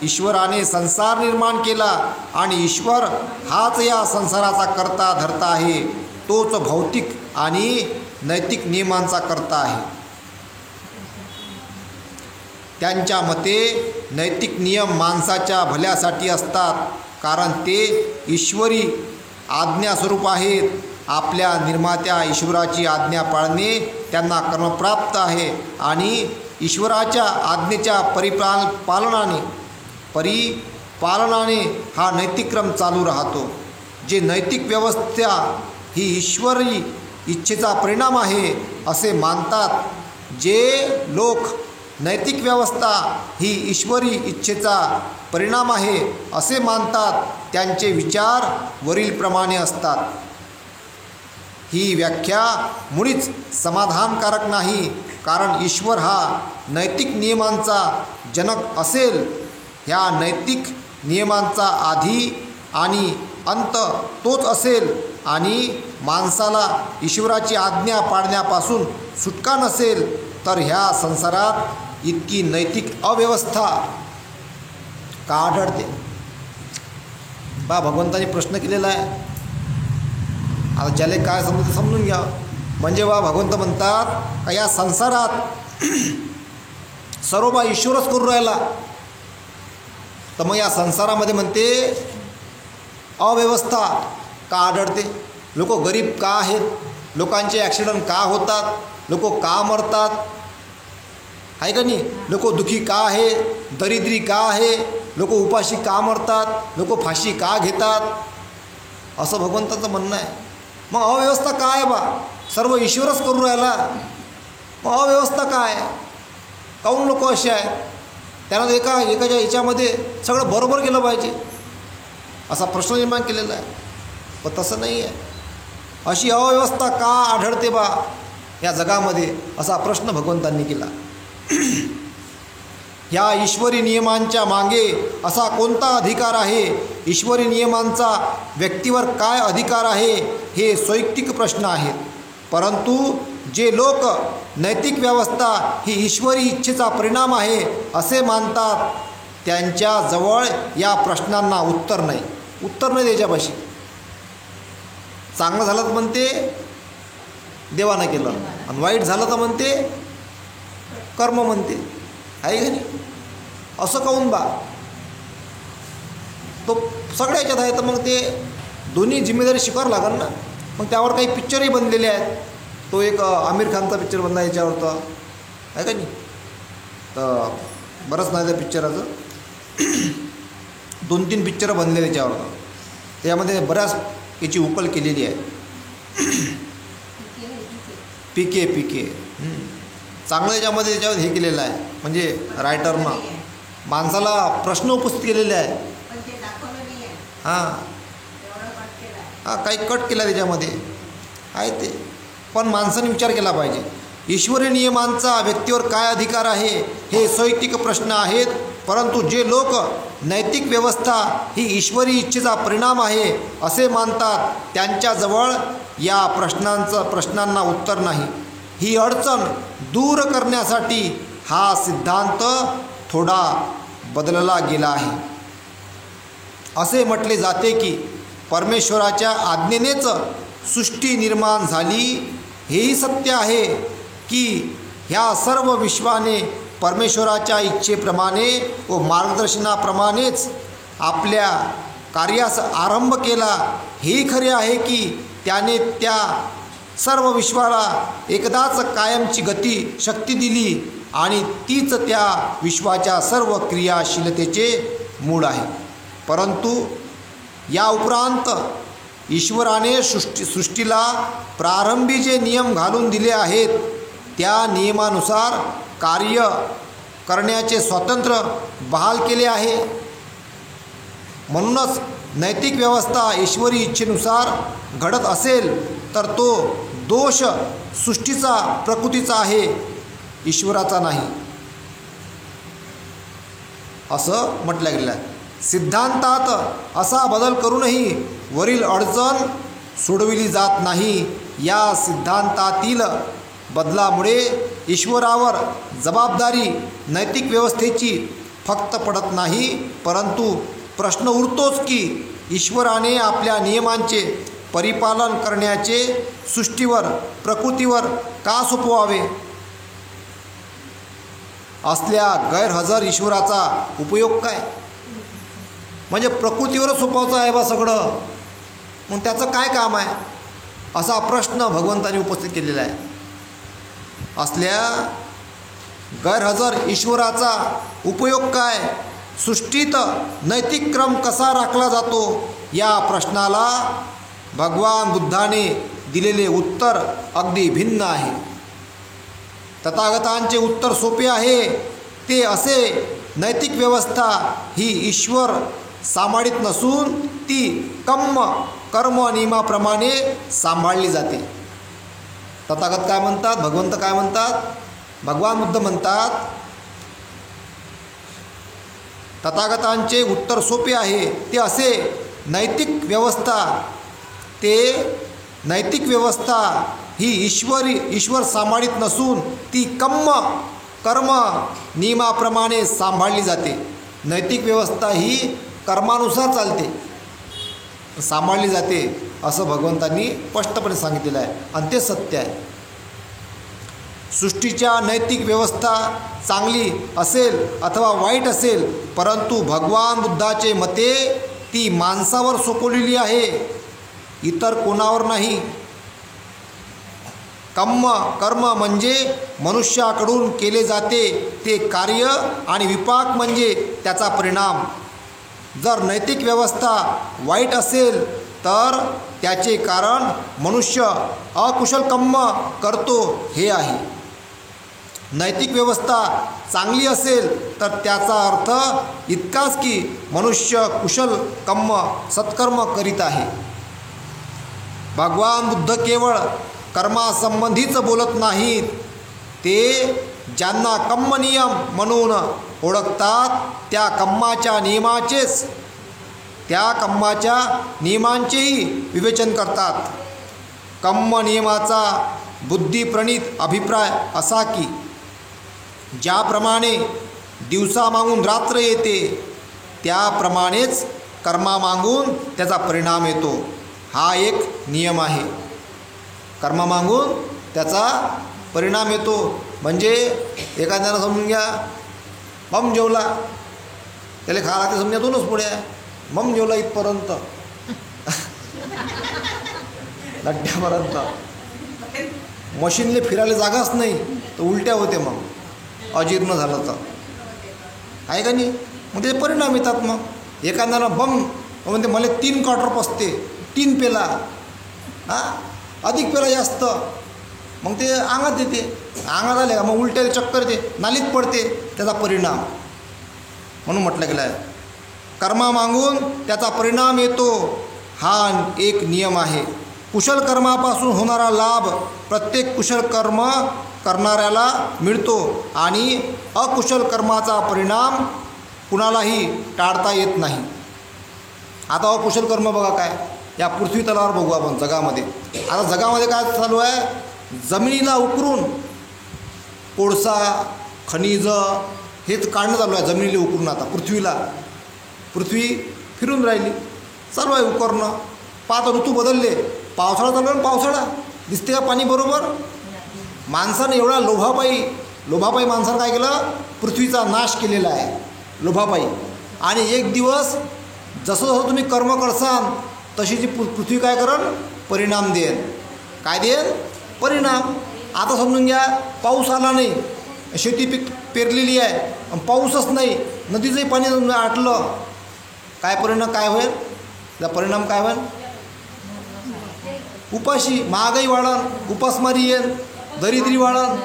ईश्वराने संसार निर्माण केला आणि ईश्वर हाच या संसाराचा कर्ता धर्ता आहे. तोच भौतिक आणि नैतिक नियमांचा कर्ता आहे. त्यांच्या मते नैतिक नियम माणसाच्या भल्यासाठी असतात, कारण ते ईश्वरी आज्ञास्वरूप आहेत. आपल्या निर्मात्या ईश्वराची आज्ञा पाळणे त्यांना कर्मप्राप्त आहे आणि ईश्वराच्या आज्ञेच्या परिपालनाने हा नैतिक क्रम चालू राहतो. जे नैतिक व्यवस्था ही ईश्वरी इच्छेचा परिणाम आहे असे मानतात, जे लोक नैतिक व्यवस्था ही ईश्वरी इच्छेचा परिणाम आहे असे मानतात, त्यांचे विचार वरीलप्रमाणे असतात. ही व्याख्या मुळीच समाधानकारक नाही, कारण ईश्वर हा नैतिक नियमांचा जनक असेल. ह्या नैतिक नियमांचा आधी आणि अंत तोच असेल आणि माणसाला ईश्वराची आज्ञा पाळण्यापासून सुटका नसेल तर ह्या संसारात इतकी नैतिक अव्यवस्था का आढळते? भगवंताने प्रश्न केलेला आहे. आता ज्याला काय समजतं समजून घ्या. म्हणजे भगवंत म्हणतात का या संसारात सर्व ईश्वरच करून राहिला, तर मग या संसारामध्ये म्हणते अव्यवस्था का आढळते? लोक गरीब का आहेत? लोकांचे ॲक्सिडेंट का होतात? लोक का मरतात? आहे का नाही? लोक दुखी का आहे? दरिद्री का आहे? लोक उपाशी का मरतात? लोक फाशी का घेतात? असं भगवंताचं म्हणणं आहे. मग अव्यवस्था काय बा, सर्व ईश्वरच करू राहिला, मग अव्यवस्था काय, काहून लोक असे आहेत, त्यांना एकाच्या याच्यामध्ये सगळं बरोबर केलं पाहिजे असा प्रश्न निर्माण केलेला आहे. पण तसं नाही आहे. अशी अव्यवस्था का आढळते बा या जगामध्ये, असा प्रश्न भगवंतांनी केला. ह्या ईश्वरी नियमांच्या मागे असा कोणता अधिकार आहे, ईश्वरी नियमांचा व्यक्तीवर काय अधिकार आहे, हे स्वैक्तिक प्रश्न आहेत. परंतु जे लोक नैतिक व्यवस्था ही ईश्वरी इच्छेचा परिणाम आहे असे मानतात, त्यांच्याजवळ या प्रश्नांना उत्तर नाही त्याच्यापाशी. चांगलं झालं तर म्हणते देवानं केलं, आणि वाईट झालं तर म्हणते कर्म म्हणते, आहे का नाही. असं काहून बा, तो सगळ्याच्यात आहे, तर मग ते दोन्ही जिम्मेदारी स्वीकार लागेल ना. मग त्यावर काही पिक्चरही बनलेले आहेत. तो एक आमिर खानचा पिक्चर बनला याच्यावर, तर आहे का नाही, तर बरंच नाही त्या पिक्चराचं 2-3 पिक्चरं बनले त्याच्यावर, त्यामध्ये बऱ्याच याची उकल केलेली आहे. पीके चांगलं याच्यामध्ये त्याच्यावर हे केलेलं आहे, म्हणजे रायटरनं माणसाला प्रश्न उपस्थित केलेले आहे. हां काही कट केला त्याच्यामध्ये आहे ते, पण माणसाने विचार केला पाहिजे. ईश्वरी नियमांचा व्यक्तीवर काय अधिकार आहे, हे स्वैक्तिक प्रश्न आहेत. परंतु जे लोक नैतिक व्यवस्था ही ईश्वरी इच्छेचा परिणाम आहे असे मानतात, त्यांच्याजवळ या प्रश्नांना उत्तर नाही. ही अडचण दूर करण्यासाठी हा सिद्धांत थोडा बदलला गेला आहे. असे म्हटले जाते की परमेश्वराच्या आज्ञेनेच सृष्टी निर्माण झाली. हेही सत्य आहे की ह्या सर्व विश्वाने परमेश्वराच्या इच्छेप्रमाणे व मार्गदर्शनाप्रमाणेच आपल्या कार्यास आरंभ केला. हेही खरे आहे की त्याने त्या सर्व विश्वाला एकदाच कायमची गती शक्ती दिली, आणि तीच त्या विश्वाच्या सर्व क्रियाशीलतेचे मूळ आहे. परंतु या उपरांत ईश्वराने सृष्टीला प्रारंभी जे नियम घालून दिले आहेत, त्या नियमानुसार कार्य करण्याचे स्वातंत्र्य बहाल केले आहे. म्हणूनच नैतिक व्यवस्था ईश्वरी इच्छेनुसार घडत असेल तर तो दोष सृष्टीचा, प्रकृतीचा आहे, ईश्वराचा नाही, असं म्हटलं गेलं आहे. सिद्धांतात असा बदल करूनही वरील अडचण सोडविली जात नाही. या सिद्धांतातील बदलामुळे ईश्वरावर जबाबदारी नैतिक व्यवस्थेची फक्त पडत नाही, परंतु प्रश्न उरतोच की ईश्वराने आपल्या नियमांचे परिपालन करण्याचे सृष्टीवर, प्रकृतीवर का सोपवावे. असल्या गैरहजर ईश्वराचा उपयोग काय. म्हणजे प्रकृतीवरच सोपवायचं आहे बा सगळं, मग त्याचं काय काम आहे, असा प्रश्न भगवंतांनी उपस्थित केलेला आहे. असल्या गैरहजर ईश्वराचा उपयोग काय, सृष्टीत नैतिक क्रम कसा राखला जातो, या प्रश्नाला भगवान बुद्धाने दिलेले उत्तर अगदी भिन्न आहे. तथागतांचे उत्तर सोपे आहे. ते असे, नैतिक व्यवस्था ही ईश्वर सांभाळीत नसून ती कर्म नियमाप्रमाणे सांभाळली जाते. तथागत काय म्हणतात, भगवंत काय म्हणतात, भगवान बुद्ध म्हणतात, तथागतांचे उत्तर सोपे आहे. ते असे, नैतिक व्यवस्था ही ईश्वर सांभाळीत नसून ती कर्म नियमाप्रमाणे सांभाळली जाते. नैतिक व्यवस्था ही कर्मानुसार चालते, सांभाळली जाते, असं भगवंतांनी स्पष्टपणे सांगितलेलं आहे, आणि ते सत्य आहे. सृष्टीच्या नैतिक व्यवस्था चांगली असेल अथवा वाईट असेल, परंतु भगवान बुद्धाचे मते ती माणसावर सोपवलेली आहे, इतर कोणावर नाही. कर्म म्हणजे मनुष्याकडून केले जाते ते कार्य, आणि विपाक म्हणजे त्याचा परिणाम. जर नैतिक व्यवस्था वाईट असेल तर त्याचे कारण मनुष्य अकुशल कर्म करतो हे आहे. नैतिक व्यवस्था चांगली असेल तर त्याचा अर्थ इतकाच की मनुष्य कुशल कर्म सत्कर्म करीत आहे. भगवान बुद्ध केवळ कर्मासंबंधीच बोलत नाहीत, ते ज्यांना कर्म नियम म्हणून ओळखतात त्या कर्माच्या नियमांचेही विवेचन करतात. कर्म नियमाचा बुद्धिप्रणीत अभिप्राय असा की ज्याप्रमाणे दिवसामागून रात्र येते त्याप्रमाणेच कर्मामागून त्याचा परिणाम येतो. हा एक नियम आहे. कर्मामागून त्याचा परिणाम येतो. म्हणजे एखाद्यानं समजून घ्या मम जेवला, त्याला खायला ते समजा 2च पोळ्या, मम जेवला इथपर्यंत लड्ड्यापर्यंत, मशीनले फिरायला जागाच नाही तर उलट्या होते, मग अजीर्ण झालं तर आहे का नाही. मग त्याचे परिणाम येतात. मग एखाद्यानं बम म्हणते मला 3 क्वार्टर पसते, 3 पेला, अधिक पेला जास्त, मग ते अंगात येते. अंगात आले का मग उलट्या चक्कर येते, नालीत पडते, त्याचा परिणाम. म्हणून म्हटलं गेलं आहे कर्मा मागून त्याचा परिणाम येतो. हा एक नियम आहे. कुशल कर्मापासून होणारा लाभ प्रत्येक कुशल कर्म करणाऱ्याला मिळतो आणि अकुशल कर्माचा परिणाम कुणालाही टाळता येत नाही. आता अकुशल कर्म बघा काय, या पृथ्वी तलावर बघू आपण जगामध्ये. आता जगामध्ये काय चालू आहे, जमिनीला उकरून कोळसा खनिज हेच काढणं चालू आहे. जमिनीला उकरून आता पृथ्वी फिरून राहिली, चालू आहे उकरणं. पाच ऋतू बदलले, पावसाळा चालू आहे, पावसाळा दिसते का पाणी बरोबर. माणसानं एवढा लोभापायी माणसानं काय केलं, पृथ्वीचा नाश केलेला आहे लोभापायी. आणि एक दिवस जसं जसं तुम्ही कर्म करसाल तशी जी पृथ्वी काय करण, परिणाम देईल. काय देईल, परिणाम. आता समजून घ्या पाऊस आला नाही, शेती पीक पेरलेली आहे, पाऊसच नाही, नदीचंही पाणी आटलं, काय परिणाम काय होईल, त्याचा परिणाम काय होईल, उपाशी, महागाई वाढन, उपासमारी येईल, दरिद्री वाढन.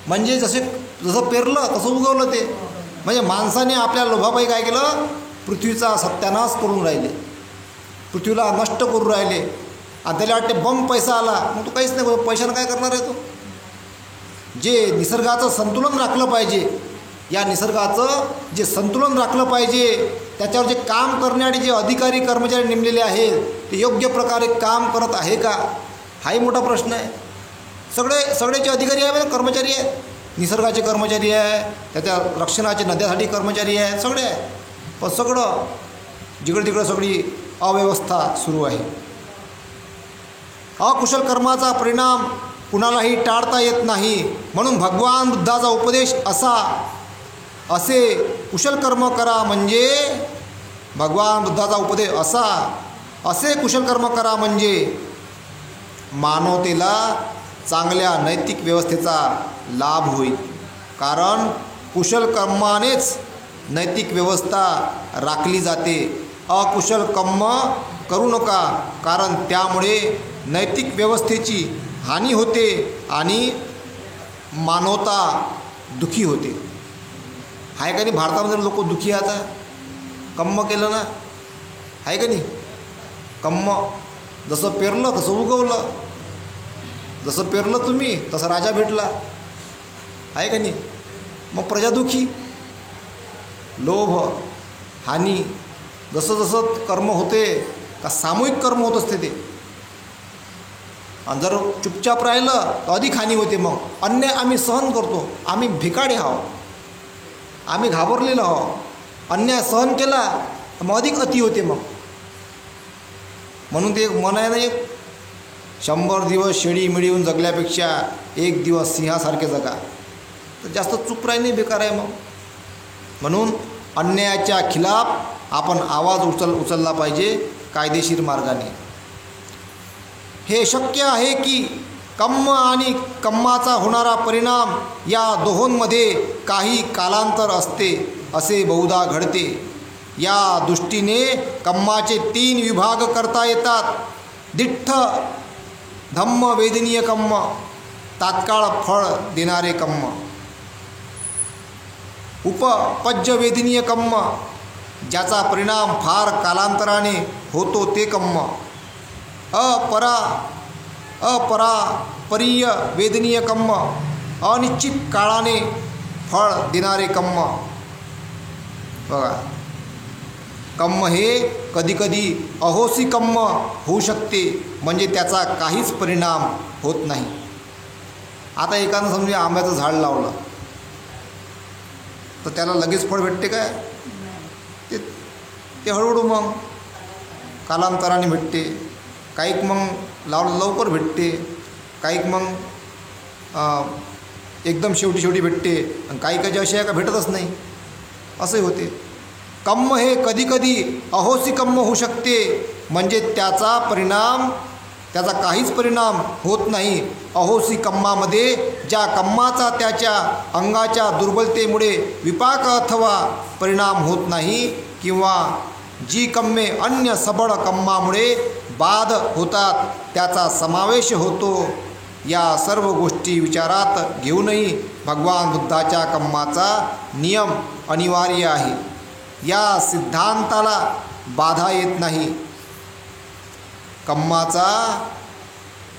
म्हणजे जसं पेरलं तसं उगवलं ते. म्हणजे माणसाने आपल्या लोभापायी काय केलं, पृथ्वीचा सत्यानाश करून राहिले, पृथ्वीला नष्ट करून राहिले. आणि त्याला वाटते बम पैसा आला, मग तो काहीच नाही, पैशानं काय करणार आहे तो. जे निसर्गाचं संतुलन राखलं पाहिजे, या निसर्गाचं जे संतुलन राखलं पाहिजे, त्याच्यावर जे काम करणारे जे अधिकारी कर्मचारी नेमलेले आहेत ते योग्य प्रकारे काम करत आहे का, हाही मोठा प्रश्न आहे. सगळेचे अधिकारी आहे, कर्मचारी आहेत, निसर्गाचे कर्मचारी आहे, त्याच्या रक्षणाचे नद्यासाठी कर्मचारी आहे, सगळे आहे. पण सगळं जिकडे तिकडे सगळी अव्यवस्था सुरू आहे. अकुशल कर्माचा परिणाम कुणालाही टाळता येत नाही. म्हणून भगवान बुद्धाचा उपदेश असे कुशल कर्म करा म्हणजे भगवान बुद्धाचा उपदेश असे कुशल कर्म करा म्हणजे मानवतेला चांगल्या नैतिक व्यवस्थेचा लाभ होईल. कारण कुशल कर्मानेच नैतिक व्यवस्था राखली जाते. अकुशल कर्म करू नका, कारण त्यामुळे नैतिक व्यवस्थेची हानी होते आणि मानवता दुःखी होते. आहे का नाही. भारतामध्ये लोक दुःखी आहेत, आता कर्म केलं ना, आहे का नाही. कर्म जसं पेरलं तसं उगवलं, जसं पेरलं तुम्ही तसा राजा भेटला, आहे का नाही. मग प्रजा दुःखी, लोभ हानी, जसं जसं कर्म होते का सामूहिक कर्म होत असते ते. आणि जर चुपचाप राहिलं तर अधिक हानी होते. मग अन्याय आम्ही सहन करतो, आम्ही भिकाडे आहोत, आम्ही घाबरलेलो आहोत. अन्याय सहन केला तर मग अधिक अति होते. मग म्हणून ते एक मन आहे ना, एक 100 दिवस शेळी मिळवून जगल्यापेक्षा 1 दिवस सिंहासारखे जगा, तर जास्त चूप राहणे बेकार आहे. मग म्हणून अन्यायाच्या खिलाफ आपण आवाज उचलला पाहिजे कायदेशीर मार्गाने. हे शक्य आहे की कर्म आणि कर्माचा होणारा परिणाम या दोहोंमध्ये काही कालांतर असते, असे बहुधा घडते. या दृष्टीने कर्माचे 3 विभाग करता येतात. दिठ्ठ धम्म वेदनीय कर्म, तात्काळ फळ देणारे कर्म. उपपज्य वेदनीय कर्म, ज्याचा परिणाम फार कालांतराने होतो ते कर्म. अपरापरीय वेदनीय कर्म, अनिश्चित काळाने फळ देणारे कर्म. बघा, कर्म हे कधीकधी अहोसी कर्म होऊ शकते, म्हणजे त्याचा काहीच परिणाम होत नाही. आता एकानं समजा आंब्याचं झाड लावलं तर त्याला लगेच फळ भेटते काय? ते हळूहळू मग कालांतराने भेटते. काहीक मग लावलं लवकर भेटते, काहीक मग एकदम शेवटी भेटते, आणि काही असे आहे का भेटतच नाही, असंही होते. कर्म हे कधीकधी अहोसी कर्म होऊ शकते, म्हणजे त्याचा काहीच परिणाम होत नाही. अहोसी कर्मामध्ये ज्या कर्माचा त्याच्या अंगाच्या दुर्बलतेमुळे विपाक अथवा परिणाम होत नाही, किंवा जी कर्मे अन्य सबळ कर्मामुळे बाध होतात त्याचा समावेश होतो. या सर्व गोष्टी विचारात घेऊनही भगवान बुद्धाच्या कर्माचा नियम अनिवार्य आहे. या सिद्धांताला बाधा येत नाही. कर्माचा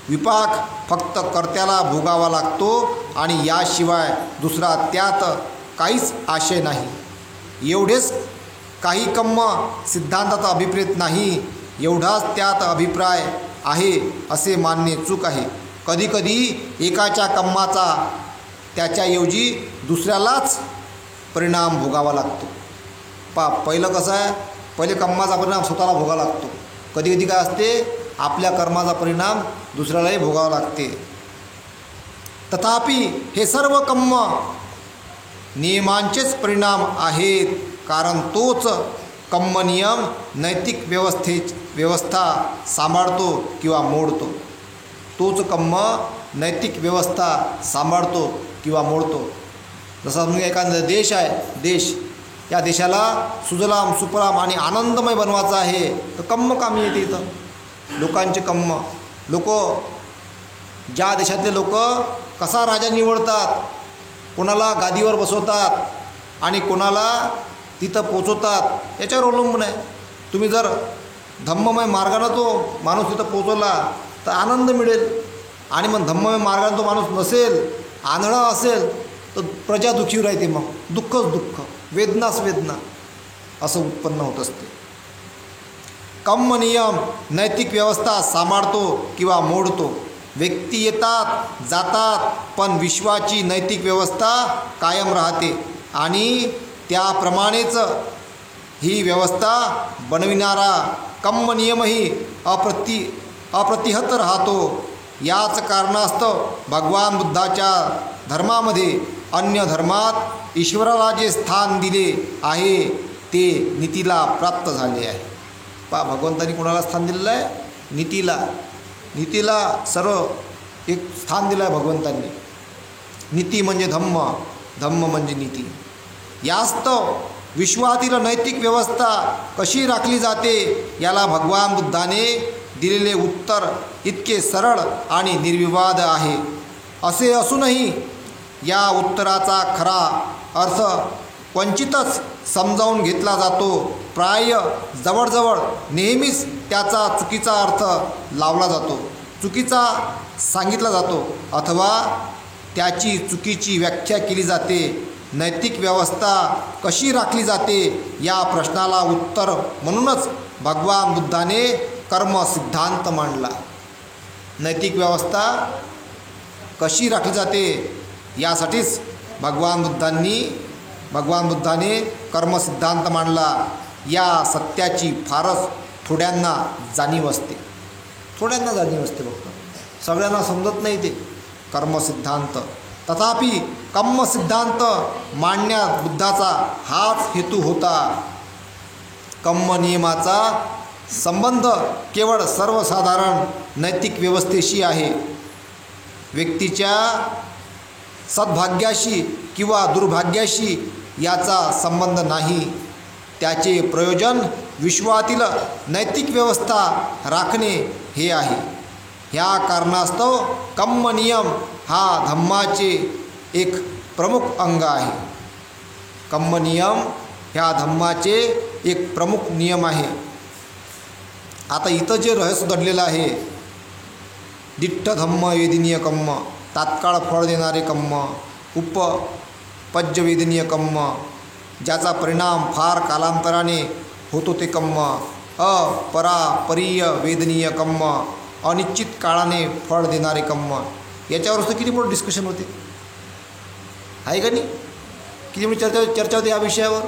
विपाक फक्त कर्त्याला भोगावा लागतो, आणि याशिवाय दुसरा त्यात काहीच आशय नाही. एवढेच, काही कर्म सिद्धांताचा अभिप्रेत नाही, एवढाच त्यात अभिप्राय आहे असे मानणे चूक आहे. कधीकधी एकाच्या कर्माचा त्याच्याऐवजी दुसऱ्यालाच परिणाम भोगावा लागतो. पहिलं कसं आहे, पहिले कर्माचा परिणाम स्वतःला भोगावा लागतो. कधीकधी काय असते, आपल्या कर्माचा परिणाम दुसऱ्यालाही भोगावा लागते. तथापि हे सर्व कर्म नियमांचेच परिणाम आहेत, कारण तोच कर्मनियम नैतिक व्यवस्था सांभाळतो किंवा मोडतो. तोच कर्म नैतिक व्यवस्था सांभाळतो किंवा मोडतो. जसं म्हणजे एखादा देश आहे, या देशाला सुजलाम सुफलाम आणि आनंदमय बनवायचा आहे, तर कर्म कामी येते. इथं लोकांचे कर्म, ज्या देशातले लोक कसा राजा निवडतात, कोणाला गादीवर बसवतात आणि कोणाला तिथं पोचवतात, याच्यावर अवलंबून आहे. तुम्ही जर धम्ममय मार्गानं तो माणूस तिथं पोचवला तर आनंद मिळेल, आणि मग धम्ममय मार्गाने तो माणूस नसेल, आंधळा असेल, तर प्रजा दुःखी राहते. मग दुःखच दुःख, वेदनाच वेदना असं उत्पन्न होत असते. कर्म नियम नैतिक व्यवस्था सांभाळतो किंवा मोडतो. व्यक्ती येतात जातात, पण विश्वाची नैतिक व्यवस्था कायम राहते, आणि त्याप्रमाणेच ही व्यवस्था बनविणारा कर्म नियमही अप्रतिहत राहतो. याच कारणास्तव भगवान बुद्धाच्या धर्मामध्ये अन्य धर्मात ईश्वराला जे स्थान दिले आहे ते नीतीला प्राप्त झाले आहे. भगवंतांनी कोणाला स्थान दिलेलं आहे? नीतीला सर्व एक स्थान दिलं आहे भगवंतांनी. नीती म्हणजे धम्म म्हणजे नीती. यास्तव विश्वातील नैतिक व्यवस्था कशी राखली जाते, याला भगवान बुद्धाने दिलेले उत्तर इतके सरळ आणि निर्विवाद आहे. असे असूनही या उत्तराचा खरा अर्थ क्वचितच समजावून घेतला जातो. प्राय जवळजवळ नेहमीच त्याचा चुकीचा अर्थ लावला जातो, चुकीचा सांगितला जातो, अथवा त्याची चुकीची व्याख्या केली जाते. नैतिक व्यवस्था कशी राखली जाते या प्रश्नाला उत्तर म्हणूनच भगवान बुद्धाने कर्म सिद्धांत मांडला. नैतिक व्यवस्था कशी राखली जाते यासाठीच भगवान बुद्धाने कर्म सिद्धांत मांडला. या सत्याची फारच थोड्यांना जाणीव असते. फक्त सगळ्यांना समजत नाही ते कर्म सिद्धांत. तथापि कर्म सिद्धांत मांडण्यात बुद्धाचा हाच हेतू होता. कर्म नियमाचा संबंध केवळ सर्वसाधारण नैतिक व्यवस्थेशी आहे, व्यक्तीच्या सद्भाग्याशी किंवा दुर्भाग्याशी याचा संबंध नाही. त्याचे प्रयोजन विश्वातील नैतिक व्यवस्था राखणे हे आहे. ह्या कारणास्तव कम्म नियम हा धम्माचे एक प्रमुख अंग आहे. कम्म नियम ह्या धम्माचे एक प्रमुख नियम आहे. आता इथं जे रहस्य दडलेलं आहे, दिठ्ठ धम्म वेदनीय कम्म, तात्काळ फळ देणारे कम्म, उपपज्य वेदनीय कम्म, ज्याचा परिणाम फार कालांतराने होतो ते कम्म, अपरापरीय वेदनीय कम्म, अनिश्चित काळाने फळ देणारे कम्म. याच्यावरच तर किती मोठं डिस्कशन होते, आहे का नाही? किती मोठी चर्चा होते या विषयावर.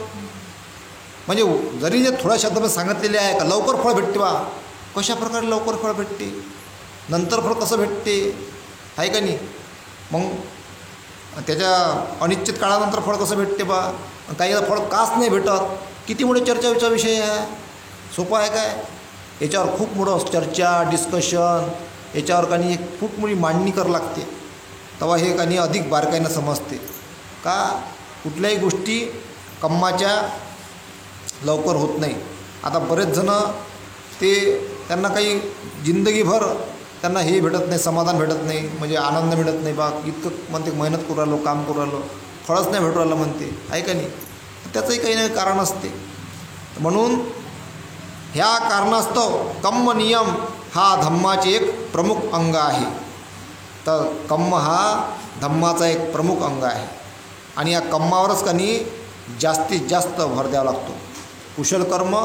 म्हणजे जरी जे थोड्या शब्दामध्ये सांगितलेले आहे का लवकर फळ भेटते बा, कशा प्रकारे लवकर फळ भेटते, नंतर फळ कसं भेटते, आहे का नाही? मग त्याच्या अनिश्चित काळानंतर फळ कसं भेटते बा, काही फळ काच नाही भेटत, किती मोठी चर्चाचा विषय आहे. सोपं आहे काय? याच्यावर खूप मोठं चर्चा डिस्कशन, याच्यावर काही एक खूप मोठी मांडणी करावी लागते, तेव्हा हे काही अधिक बारकाईनं समजते का कुठल्याही गोष्टी कम्माच्या लवकर होत नाही. आता बरेच जणं ते त्यांना काही जिंदगीभर त्यांना हे भेटत नाही, समाधान भेटत नाही, म्हणजे आनंद मिळत नाही बा, इतकं म्हणते मेहनत करू राहिलो, काम करू राहिलो, फळच नाही भेटू राहिलं म्हणते, आहे का नाही? त्याचंही काही ना कारण असते. म्हणून ह्या कारणास्तव कम्म नियम हा धम्माचे एक प्रमुख अंग आहे. तर कम्म हा धम्माचा एक प्रमुख अंग आहे आणि या कम्मावरच कनी जास्तीत जास्त भर द्यावा लागतो. कुशल कर्म,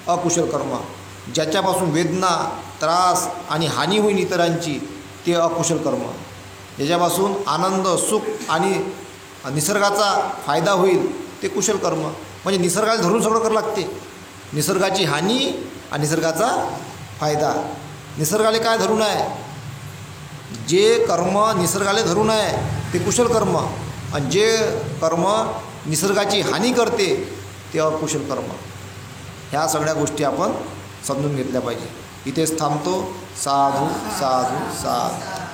अकुशल कर्म, ज्याच्यापासून वेदना, त्रास आणि हानी होईल इतरांची ते अकुशल कर्म, ज्याच्यापासून आनंद, सुख आणि निसर्गाचा फायदा होईल ते कुशल कर्म. म्हणजे निसर्गाला धरून सगळं करावं लागते, निसर्गाची हानी आणि निसर्गाचा फायदा. निसर्गाला काय धरून आहे? जे कर्म निसर्गाला धरून आहे ते कुशल कर्म, आणि जे कर्म निसर्गाची हानी करते ते अकुशल कर्म. ह्या सगळ्या गोष्टी आपण समजून घेतल्या पाहिजे. इथेच थांबतो. साधू साधू साधू.